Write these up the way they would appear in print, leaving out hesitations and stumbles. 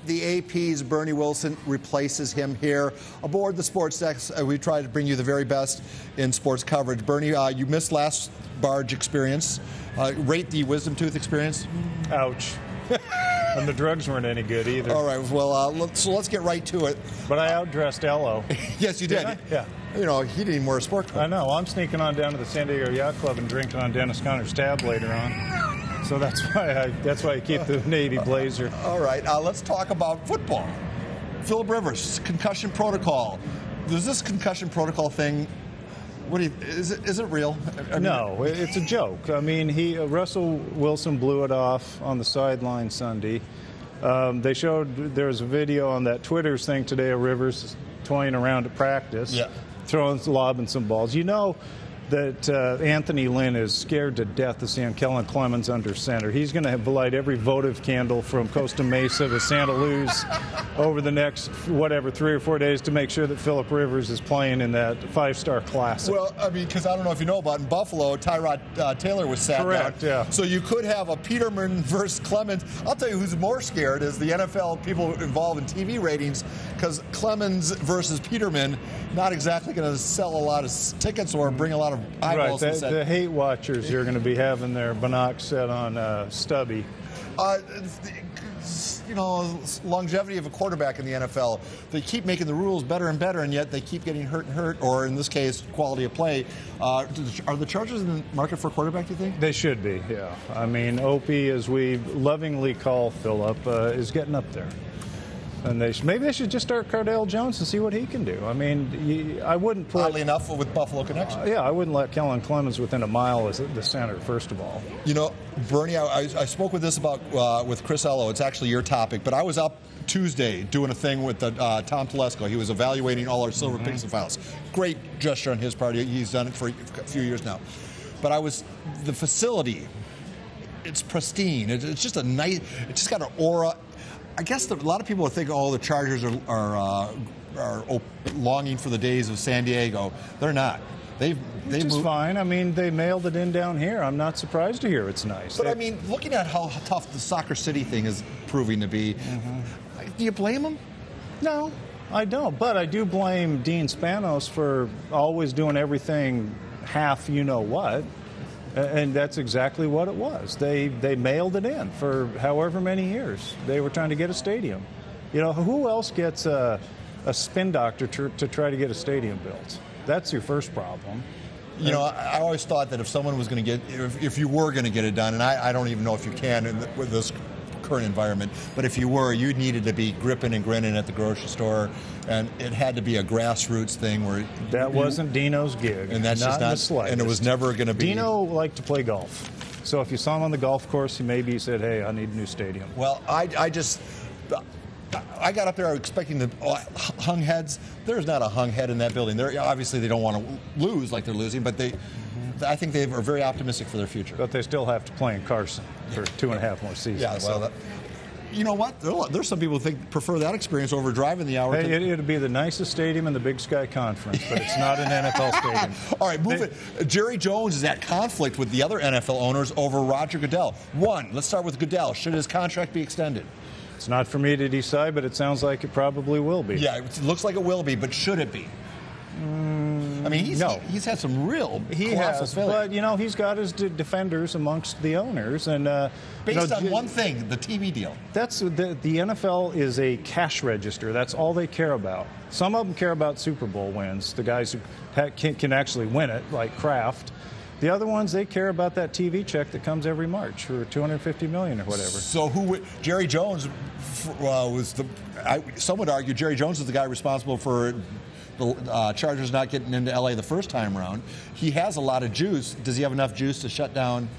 The AP's Bernie Wilson replaces him here. Aboard the Sports Desk, we try to bring you the very best in sports coverage. Bernie, you missed last barge experience. Rate the wisdom tooth experience. Ouch. And the drugs weren't any good either. All right, well, so let's get right to it. But I outdressed Ello. Yes, you did. Yeah. You know, he didn't even wear a sport coat. I know. I'm sneaking on down to the San Diego Yacht Club and drinking on Dennis Conner's tab later on. So that's why I keep the Navy blazer. All right, let's talk about football. Philip Rivers, concussion protocol. Does this concussion protocol thing, is it real? I mean, no, it's a joke. I mean, Russell Wilson blew it off on the sideline Sunday. They showed there was a video on that Twitter's thing today of Rivers toying around at practice, lobbing some balls. You know that Anthony Lynn is scared to death to seeing Kellen Clemens under center. He's going to light every votive candle from Costa Mesa to Santa Luz over the next, 3 or 4 days to make sure that Philip Rivers is playing in that 5-star classic. Well, I mean, because I don't know if you know about in Buffalo, Tyrod Taylor was sat Correct, down. yeah. So you could have a Peterman versus Clemens. I'll tell you who's more scared is the NFL people involved in TV ratings, because Clemens versus Peterman not exactly going to sell a lot of tickets or bring a lot of eyeballs. Right, the hate watchers are going to be having their binocs set on Stubby. You know, longevity of a quarterback in the NFL. They keep making the rules better and better, and yet they keep getting hurt, or in this case, quality of play. Are the Chargers in the market for a quarterback, do you think? They should be, yeah. I mean, Opie, as we lovingly call Philip, is getting up there. And maybe they should just start Cardale Jones and see what he can do. I mean, I wouldn't put... Oddly enough, with Buffalo connection. Yeah, I wouldn't let Kellen Clemens within a mile as the center, first of all. You know, Bernie, I spoke with this with Chris Ello. It's actually your topic. But I was up Tuesday doing a thing with Tom Telesco. He was evaluating all our silver pixel files. Great gesture on his part. He's done it for a few years now. But the facility, it's pristine. It's just a nice, it's just got an aura. I guess a lot of people think, oh, the Chargers are longing for the days of San Diego. They're not. Which is fine. I mean, they mailed it in down here. I'm not surprised to hear it's nice. But I mean, looking at how tough the Soccer City thing is proving to be, do you blame them? No, I don't. But I do blame Dean Spanos for always doing everything half you-know-what. And that's exactly what it was. They mailed it in for however many years. They were trying to get a stadium. You know, who else gets a spin doctor to try to get a stadium built? That's your first problem. You know, I always thought that if someone was going to if you were going to get it done, and I don't even know if you can with this current environment, but if you were, you needed to be gripping and grinning at the grocery store, and it had to be a grassroots thing where wasn't Dino's gig, and that's not just not, and it was never going to be. Dino liked to play golf, so if you saw him on the golf course, he said, "Hey, I need a new stadium." Well, I got up there expecting the hung heads. There's not a hung head in that building. Obviously they don't want to lose like they're losing, but I think they are very optimistic for their future. But they still have to play in Carson for 2.5 more seasons. Yeah, well, you know what? There's some people who prefer that experience over driving the hour. Hey, it'd be the nicest stadium in the Big Sky Conference, but it's not an NFL stadium. All right, Jerry Jones is at conflict with the other NFL owners over Roger Goodell. Let's start with Goodell. Should his contract be extended? It's not for me to decide, but it sounds like it probably will be. Yeah, it looks like it will be, but should it be? I mean, he's had some real colossal failures. But, you know, he's got his defenders amongst the owners. And based on one thing, the TV deal. That's the NFL is a cash register. That's all they care about. Some of them care about Super Bowl wins, the guys who can actually win it, like Kraft. The other ones, they care about that TV check that comes every March for $250 million or whatever. So Jerry Jones was some would argue Jerry Jones is the guy responsible for the Chargers not getting into L.A. the first time around. He has a lot of juice. Does he have enough juice to shut down?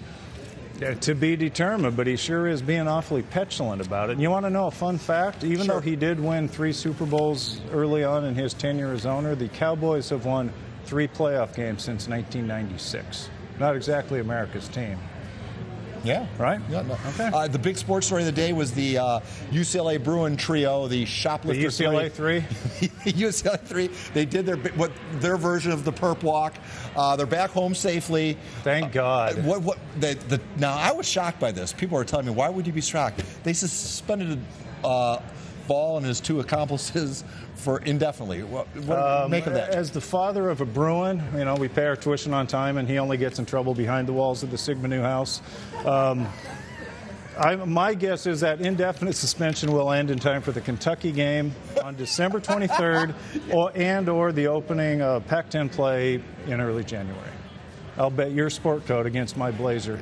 To be determined, but he sure is being awfully petulant about it. And you want to know a fun fact? Even though he did win 3 Super Bowls early on in his tenure as owner, the Cowboys have won 3 playoff games since 1996. Not exactly America's team. Yeah. Right? Yeah, no. Okay. The big sports story of the day was the UCLA Bruin trio, the shoplifter. The UCLA 3? UCLA 3. They did their version of the perp walk. They're back home safely. Thank God. Now, I was shocked by this. People are telling me, why would you be shocked? They suspended ball and his two accomplices for indefinitely. What do you make of that? As the father of a Bruin, we pay our tuition on time, and he only gets in trouble behind the walls of the Sigma Nu house. My guess is that indefinite suspension will end in time for the Kentucky game on December 23rd, or the opening of Pac-10 play in early January. I'll bet your sport coat against my blazer.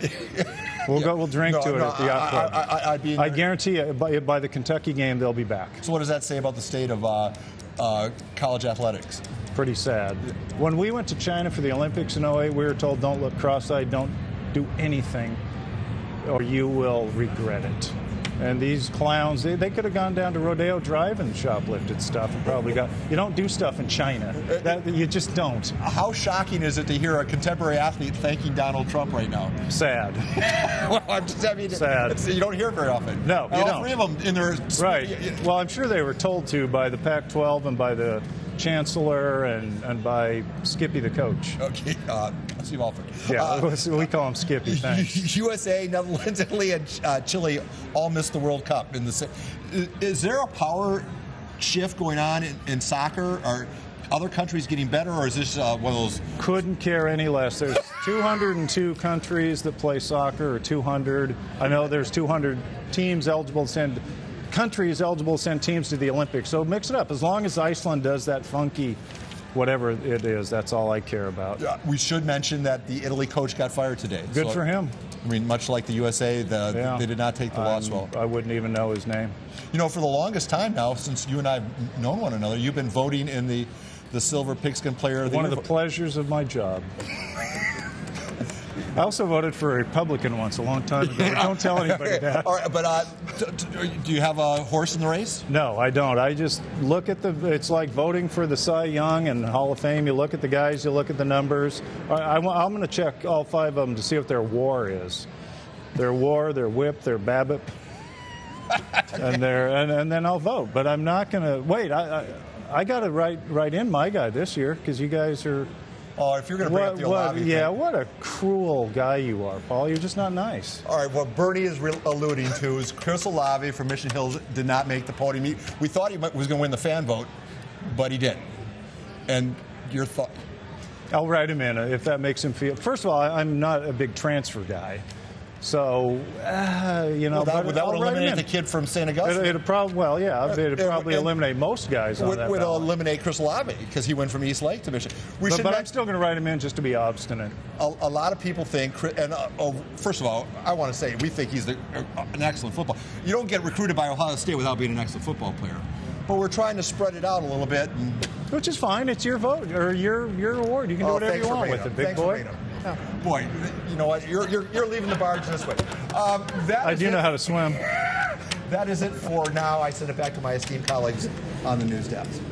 We'll drink to it at the yacht club. I guarantee you, by the Kentucky game, they'll be back. So what does that say about the state of college athletics? Pretty sad. When we went to China for the Olympics in 2008, we were told, don't look cross-eyed, don't do anything, or you will regret it. And these clowns, they could have gone down to Rodeo Drive and shoplifted stuff and probably got... You don't do stuff in China. You just don't. How shocking is it to hear a contemporary athlete thanking Donald Trump right now? Sad. Well, sad. You don't hear it very often. No, you all don't. three of them in their... Right. Well, I'm sure they were told to by the Pac-12 and by the chancellor and by Skippy the coach. Okay, Steve Alford. Yeah, we call him Skippy, thanks. USA, Netherlands, Italy, and Chile all missed the World Cup. Is there a power shift going on in soccer? Are other countries getting better, or is this one of those... Couldn't care any less. There's 202 countries that play soccer, or 200. I know there's 200 teams eligible to send... countries eligible to send teams to the Olympics. So mix it up. As long as Iceland does that funky whatever it is, that's all I care about. We should mention that the Italy coach got fired today. Good for him. I mean, much like the USA, they did not take the loss well. I wouldn't even know his name. For the longest time now, since you and I have known one another, you've been voting in the Silver Pigskin Player of the Year. One of the pleasures of my job. I also voted for a Republican once a long time ago. Don't tell anybody that. All right, but do you have a horse in the race? No, I don't. I just look at it's like voting for the Cy Young and Hall of Fame. You look at the guys, you look at the numbers. I'm going to check all five of them to see what their WAR is. Their WAR, their WHIP, their BABIP, and then I'll vote. But I'm not going to wait. I got to write in my guy this year because you guys are. Oh, if you're going to bring up the Olavi thing. Yeah, what a cruel guy you are, Paul. You're just not nice. All right, what Bernie is alluding to is Chris Olavi from Mission Hills did not make the podium. We thought he was going to win the fan vote, but he didn't. And your thought? I'll write him in if that makes him feel... First of all, I'm not a big transfer guy. So, Well, that would eliminate the kid from St. Augustine. It'd probably eliminate most guys on that would ballot. eliminate Chris Olave because he went from East Lake to Mission. But I'm still going to write him in just to be obstinate. A lot of people think, and first of all, I want to say we think he's an excellent football. You don't get recruited by Ohio State without being an excellent football player. But we're trying to spread it out a little bit. Which is fine. It's your vote or your award. You can do whatever you want with it, big boy. Yeah. Boy, you know what? You're leaving the barge this way. I do know how to swim. That is it for now. I send it back to my esteemed colleagues on the news desk.